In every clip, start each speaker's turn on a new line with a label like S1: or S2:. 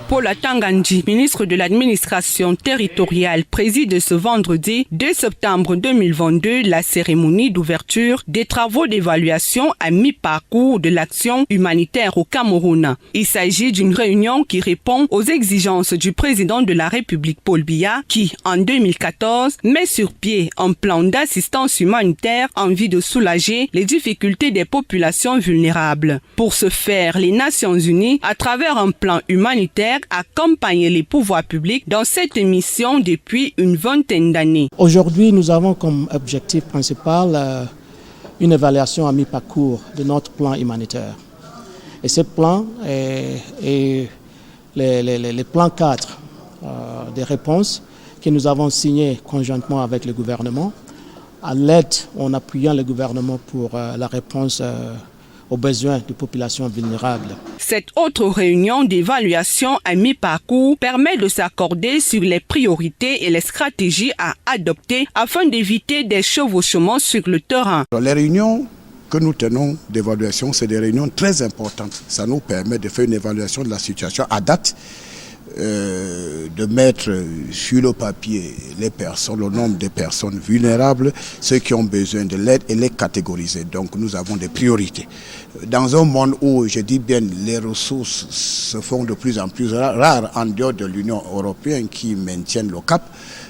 S1: Paul Atanga-Ndji, ministre de l'administration territoriale, préside ce vendredi 2 septembre 2022 la cérémonie d'ouverture des travaux d'évaluation à mi-parcours de l'action humanitaire au Cameroun. Il s'agit d'une réunion qui répond aux exigences du président de la République Paul Biya qui, en 2014, met sur pied un plan d'assistance humanitaire en vue de soulager les difficultés des populations vulnérables. Pour ce faire, les Nations Unies, à travers un plan humanitaire, accompagner les pouvoirs publics dans cette mission depuis une vingtaine d'années.
S2: Aujourd'hui, nous avons comme objectif principal une évaluation à mi-parcours de notre plan humanitaire. Et ce plan est les plans 4 des réponses que nous avons signés conjointement avec le gouvernement, à l'aide en appuyant le gouvernement pour la réponse aux besoins des populations vulnérables.
S1: Cette autre réunion d'évaluation à mi-parcours permet de s'accorder sur les priorités et les stratégies à adopter afin d'éviter des chevauchements sur le terrain.
S3: Les réunions que nous tenons d'évaluation, c'est des réunions très importantes. Ça nous permet de faire une évaluation de la situation à date, de mettre sur le papier les personnes, le nombre de personnes vulnérables, ceux qui ont besoin de l'aide et les catégoriser. Donc nous avons des priorités. Dans un monde où, je dis bien, les ressources se font de plus en plus rares en dehors de l'Union européenne qui maintiennent le cap,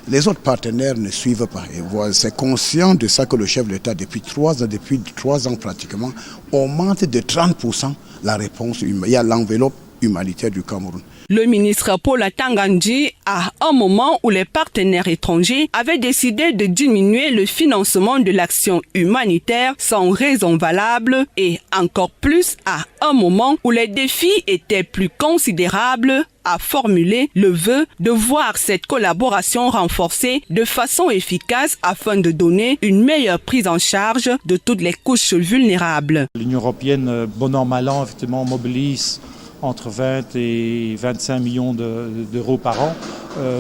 S3: les autres partenaires ne suivent pas. Et voilà, c'est conscient de ça que le chef de l'État, depuis 3 ans pratiquement, augmente de 30% la réponse. Il y a l'enveloppe humanitaire du Cameroun.
S1: Le ministre Paul Atanga-Ndji, à un moment où les partenaires étrangers avaient décidé de diminuer le financement de l'action humanitaire sans raison valable et encore plus à un moment où les défis étaient plus considérables, a formulé le vœu de voir cette collaboration renforcée de façon efficace afin de donner une meilleure prise en charge de toutes les couches vulnérables.
S4: L'Union européenne, bon an, mal an, effectivement, mobilise entre 20 et 25 millions d'euros par an.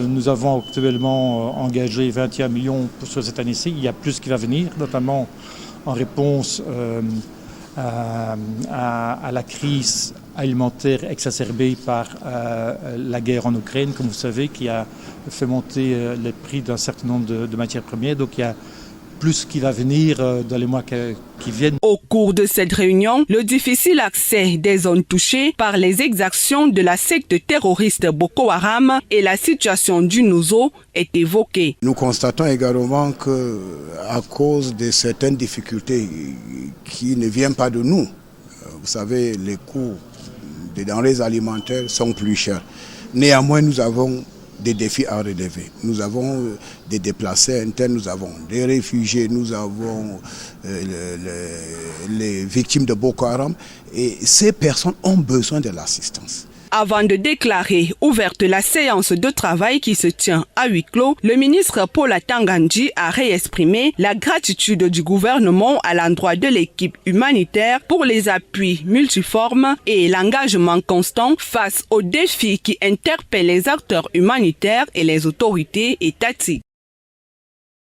S4: Nous avons actuellement engagé 21 millions sur cette année-ci. Il y a plus qui va venir, notamment en réponse à la crise alimentaire exacerbée par la guerre en Ukraine, comme vous savez, qui a fait monter les prix d'un certain nombre de matières premières. Donc il y a plus qui va venir dans les mois qui viennent.
S1: Au cours de cette réunion, le difficile accès des zones touchées par les exactions de la secte terroriste Boko Haram et la situation du Nouzo est évoquée.
S3: Nous constatons également qu'à cause de certaines difficultés qui ne viennent pas de nous, vous savez, les coûts des denrées alimentaires sont plus chers. Néanmoins, nous avons des défis à relever. Nous avons des déplacés internes, nous avons des réfugiés, nous avons les victimes de Boko Haram et ces personnes ont besoin de l'assistance.
S1: Avant de déclarer ouverte la séance de travail qui se tient à huis clos, le ministre Paul Atanga-Ndji a réexprimé la gratitude du gouvernement à l'endroit de l'équipe humanitaire pour les appuis multiformes et l'engagement constant face aux défis qui interpellent les acteurs humanitaires et les autorités étatiques.